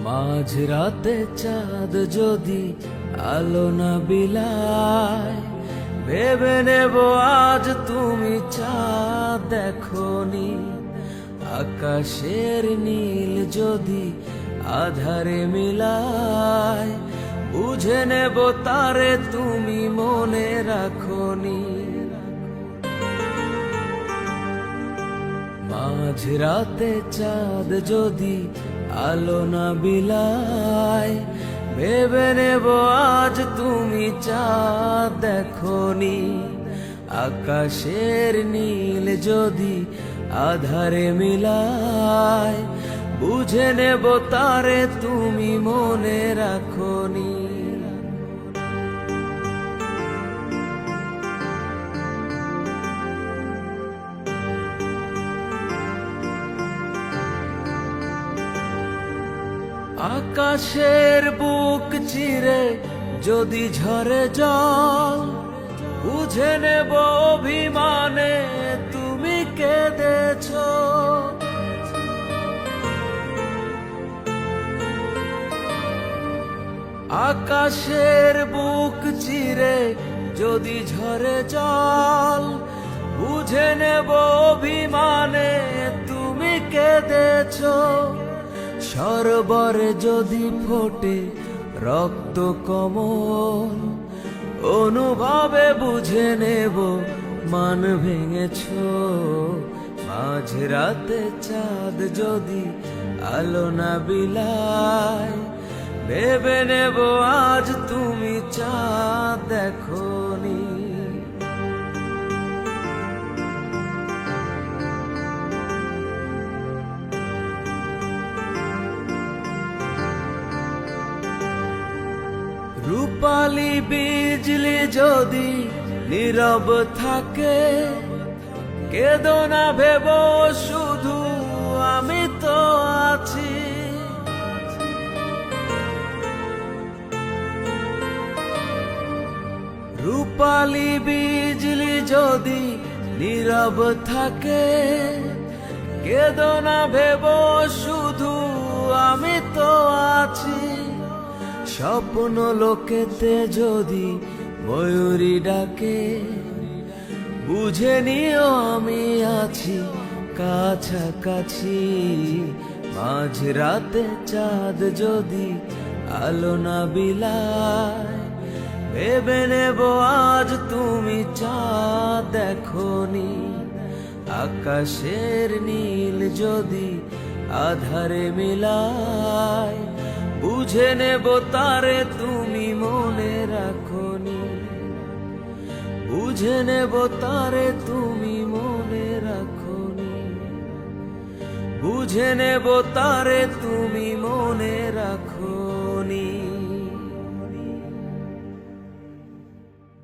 মাঝরাতে চাঁদ যদি আলো না বিলায়, ভেবে নেব আজ তুমি চাঁদ দেখোনি। আকাশের নীল যদি আধারে মিলায়, বুঝে নেব তারে তুমি মনে রাখোনি। মাঝরাতে চাঁদ যদি আলো না বিলায়, ভেবে নেব আজ তুমি চাঁদ দেখোনি। আকাশের নীল যদি আধারে মিলায়, বুঝে নেব তারে তুমি মনে রাখোনি। আকাশের বুক চিরে যদি ঝরে জল, বুঝে নেব অভিমানে তুমি কেঁদেছ। আকাশের বুক চিরে যদি ঝরে জল, বুঝে নেব অভিমানে তুমি কেঁদেছ। সরোবরে যদি ফোটে রক্ত কমল, অনুভবে বুঝে নেব মান ভেঙেছ। মাঝরাতে চাঁদ যদি আলো না বিলায়, ভেবে নেব আজ তুমি চাঁদ দেখোনি। রূপালী বিজলি যদি নীরব থাকে, কেঁদো না ভেব শুধু আমি তো আছি। রূপালী বিজলি যদি নীরব থাকে, কেঁদো না ভেব শুধু আমি তো আছি। স্বপ্ন লোকেতে যদি ময়ূরী ডাকে, বুঝে নিও আমি আছি কাছাকাছি। মাঝরাতে চাঁদ যদি আলো না বিলায়, ভেবে নেব আজ তুমি চাঁদ দেখোনি। আকাশের নীল যদি আধারে মিলায়, বুঝে নেব তারে তুমি মনে রাখোনি। বুঝে নেব তারে তুমি মনে রাখোনি। বুঝে নেব তারে তুমি মনে